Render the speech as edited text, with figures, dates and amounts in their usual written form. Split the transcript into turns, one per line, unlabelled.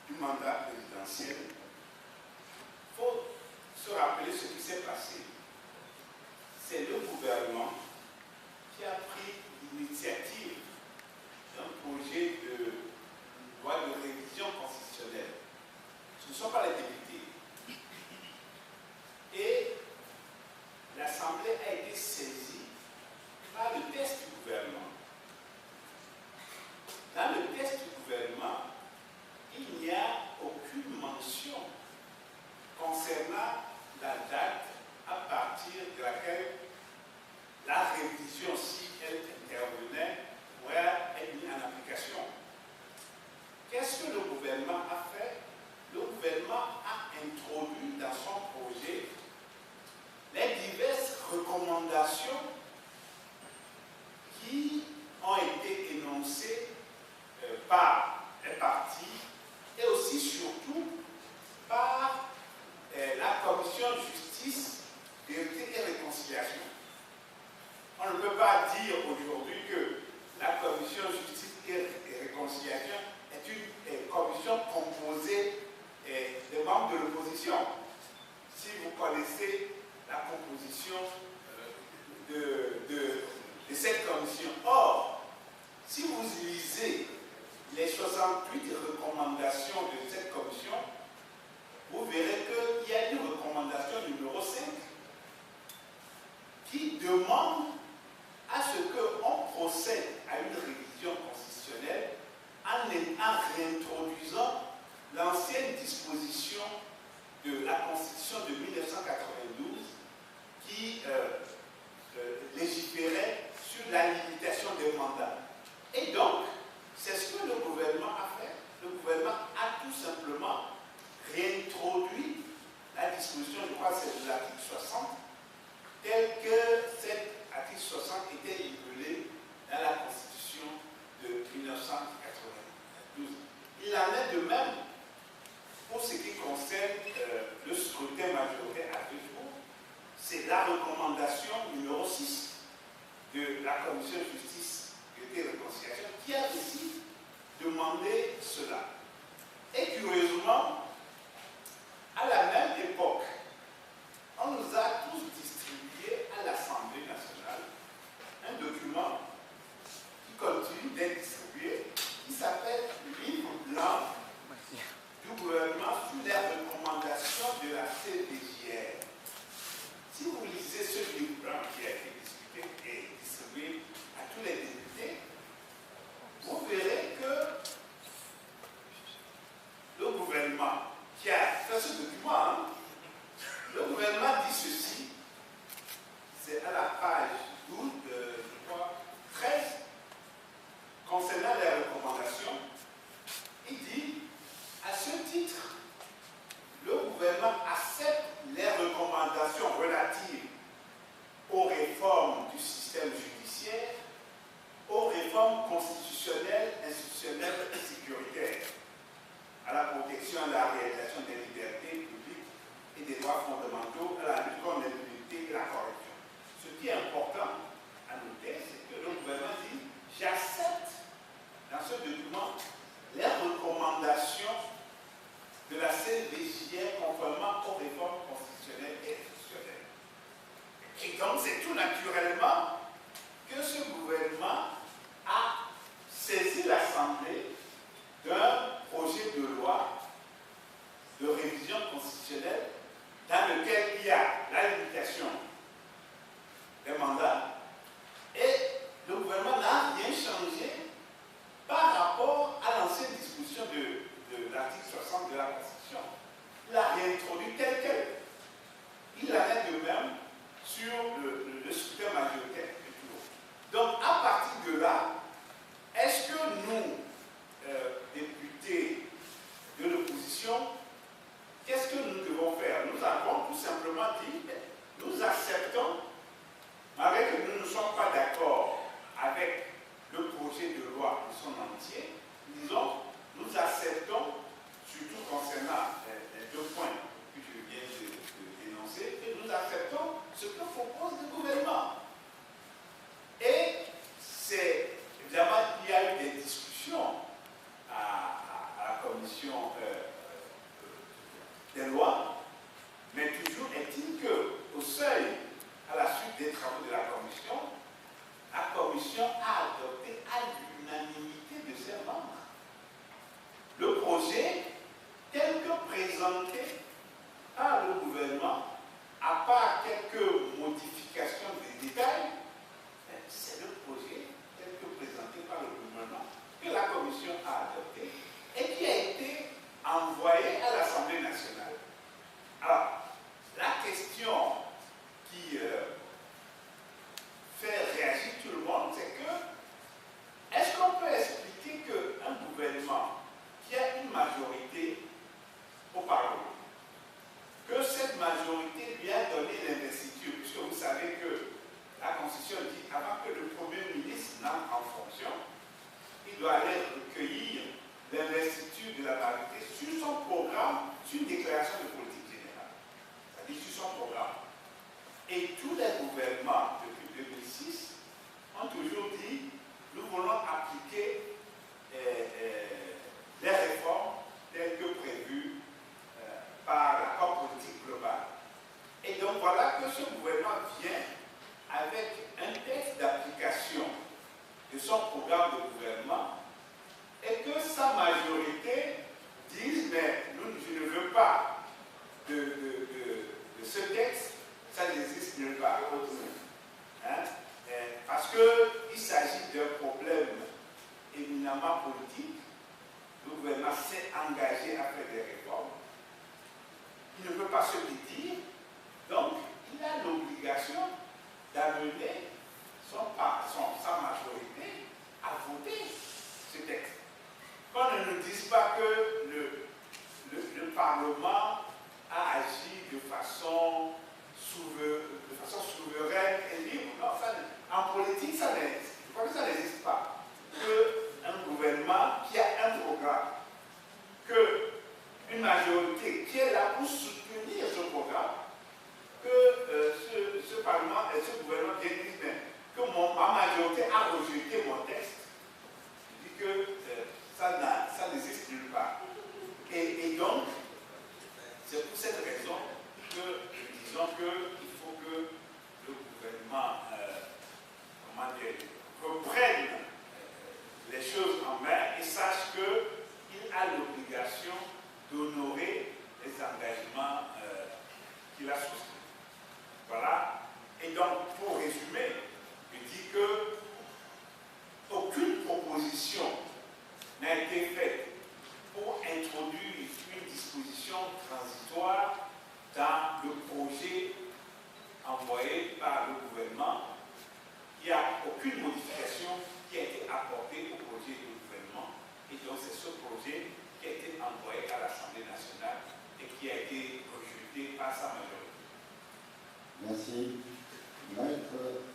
du mandat présidentiel, il faut se rappeler ce qui s'est passé. C'est le gouvernement qui a pris l'initiative d'un projet de loi de révision constitutionnelle. Ce ne sont pas les députés. Et l'Assemblée a été saisie par le texte du gouvernement. Dans le texte du gouvernement, il n'y a aucune mention concernant la date à partir de laquelle la révision, si elle intervenait, pourrait être mise en application. Qu'est-ce que le gouvernement a fait? Le gouvernement a introduit dans son projet les diverses recommandations qui ont été énoncées par les partis et aussi surtout par la commission justice, vérité et réconciliation. On ne peut pas dire aujourd'hui que la commission justice et réconciliation est une commission composée des membres de l'opposition. Si vous connaissez la composition de cette commission. Or, si vous lisez les 68 recommandations de cette commission, vous verrez qu'il y a une recommandation numéro 5 qui demande à ce qu'on procède à une révision constitutionnelle en réintroduisant l'ancienne disposition de la Constitution de 1992 qui légiférait sur la limitation des mandats. Et donc, c'est ce que le gouvernement a fait. Le gouvernement a tout simplement réintroduit la disposition, je crois que c'est de l'article 60, tel que cet article 60 était révélé dans la Constitution de 1992. Il en est de même pour ce qui concerne le scrutin majoritaire à deux tours. C'est la recommandation numéro 6 de la Commission de justice, vérité et réconciliation qui a aussi demandé cela. Et curieusement, à la même époque, on nous a tous distribué à l'Assemblée nationale un document qui continue d'être distribué, qui s'appelle le livre blanc du gouvernement sur les recommandations de la CDJR. Si vous lisez ce livre blanc qui a été discuté et distribué à tous les députés, vous verrez que le gouvernement qui a fait ce document, le gouvernement dit ceci, c'est à la page 12, je crois, 13, concernant les recommandations, il dit, à ce titre, le gouvernement accepte les recommandations relatives aux réformes du système judiciaire, aux réformes constitutionnelles, institutionnelles et sécuritaires, à la protection et à la réalisation des libertés publiques et des droits fondamentaux, à la lutte contre l'impunité et la corruption. Ce qui est important à noter, c'est que le gouvernement dit « J'accepte dans ce document les recommandations de la CDJR conformément aux réformes constitutionnelles et institutionnelles. » Et donc, c'est tout naturellement que ce gouvernement a saisi l'Assemblée d'un projet de loi de révision constitutionnelle dans lequel il y a la limitation des mandats et le gouvernement n'a rien changé par rapport à l'ancienne disposition de l'article 60 de la Constitution. Il a réintroduit tel quel. Il en est de même sur le scrutin majoritaire et tout. Donc, à partir de là, est-ce que nous, députés de l'opposition, qu'est-ce que nous devons faire? Nous avons tout simplement dit, nous acceptons, malgré que nous ne sommes pas d'accord avec le projet de loi de son entier, disons, nous acceptons, surtout concernant les deux points que je viens de dénoncer, et nous acceptons ce que propose le gouvernement. Et c'est, évidemment, il y a eu des discussions à commission des lois, mais toujours est-il qu'au seuil, à la suite des travaux de la commission a adopté à l'unanimité de ses membres le projet tel que présenté par le gouvernement, à part quelques modifications des détails. C'est le projet tel que présenté par le gouvernement que la commission a adopté et qui a été envoyé à l'Assemblée nationale. Alors, la question qui fait réagir tout le monde, c'est que est-ce qu'on peut expliquer qu'un gouvernement qui a une majorité au Parlement, que cette majorité lui a donné l'investiture, puisque vous savez que la Constitution dit qu'avant que le Premier ministre n'entre en fonction, il doit aller recueillir l'investiture de la majorité sur son programme, sur une déclaration de politique générale. C'est-à-dire sur son programme. Et tous les gouvernements, depuis 2006, ont toujours dit nous voulons appliquer les réformes telles que prévues par l'accord politique global. Et donc voilà que ce gouvernement vient avec un texte d'application de son programme de gouvernement et que sa majorité dise mais je ne veux pas de ce texte, ça n'existe nulle part. Hein? Parce qu'il s'agit d'un problème éminemment politique. Le gouvernement s'est engagé à faire des réformes. Il ne peut pas se dire, donc il a l'obligation d'amener sa majorité à voter ce texte. Qu'on ne nous dise pas que le Parlement a agi de façon souveraine et libre. Non, en politique, je crois que ça n'existe pas. Qu'un gouvernement qui a un programme, qu'une majorité qui est là pour soutenir ce programme, que ce Parlement et ce gouvernement viennent dire que ma majorité a rejeté mon texte. Je dis que ça n'existe nulle part. Et donc, c'est pour cette raison que nous disons qu'il faut que le gouvernement reprenne les choses en main et sache qu'il a l'obligation d'honorer les engagements qu'il a souscrits. Voilà. Et donc, pour résumer, je dis que aucune proposition n'a été faite pour introduire une disposition transitoire dans le projet envoyé par le gouvernement. Il n'y a aucune modification qui a été apportée au projet du gouvernement. Et donc, c'est ce projet qui a été envoyé à l'Assemblée nationale et qui a été rejeté par sa majorité.
Merci. Maître